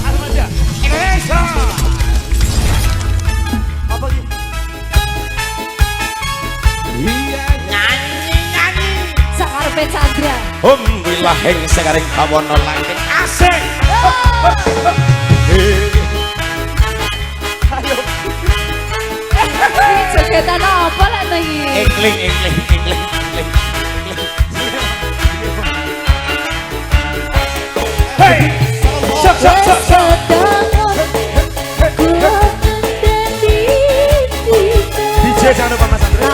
Armada Indonesia. Apa lagi? Iya nyanyi Sakarpe Chandra. Wilahing sekaring kawono langit asik. Ayo. Jogetan apa lek to iki? Engling. Hey, sok. DJ jangan lupa Mas Andre.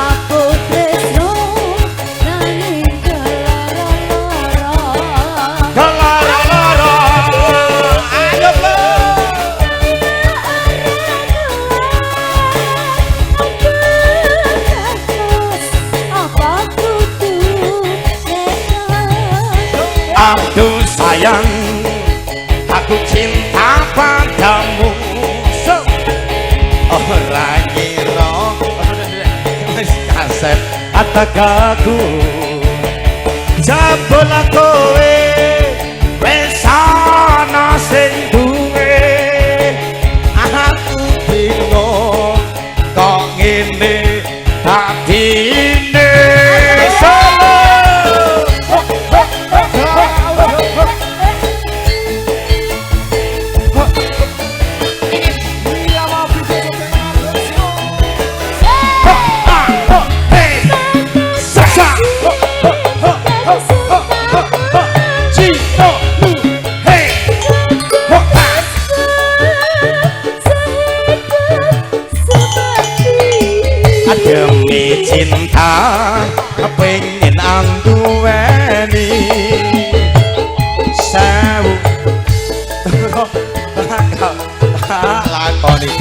Aduh sayang, aku cinta padamu. Orang ngira kaset atakaku jabol kowe wis ana sing duwe. Aku bingung kok ngene dadine. Demi cinta pengen anduweni sewu lakoni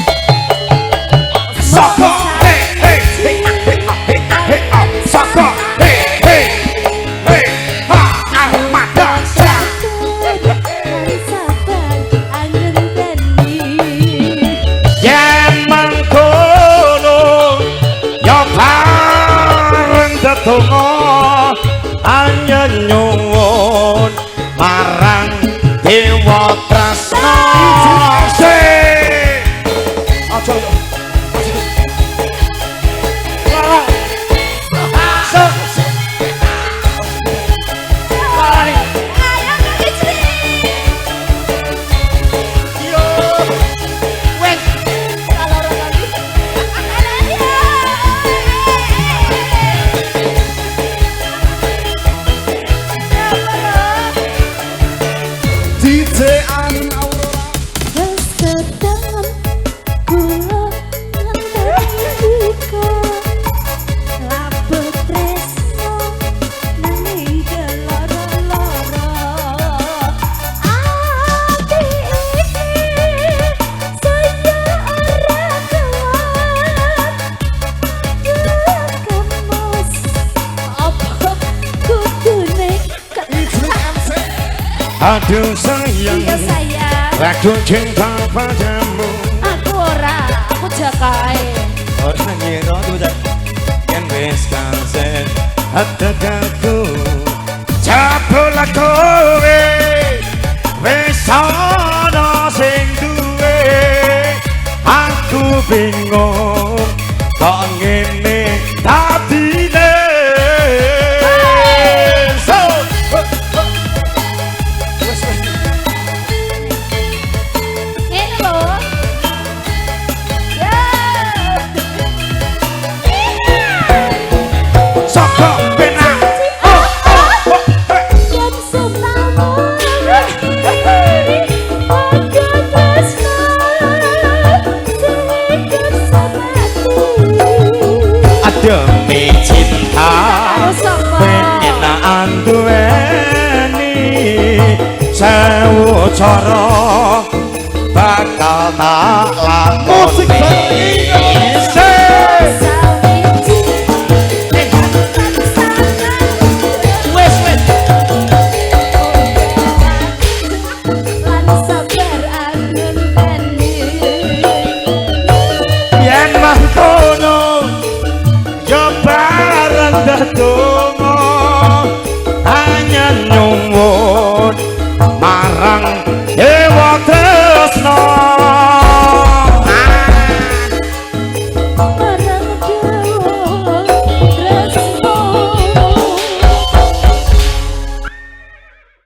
soko hey soko hey ha armada donga anyen nyuwun marang dewa tresna sih aja aduh sayang, aku cinta padamu. Aku ora, aku jakae. Ora ngira udah yang wis kansen atakaku jabol kowe wis ana sing duwe. Aku bingung kok ngene dadine. Demi cinta pengen anduweni sewu cara bakal tak lakoni. Yen mangkono yo bareng donga hanya nyuwun marang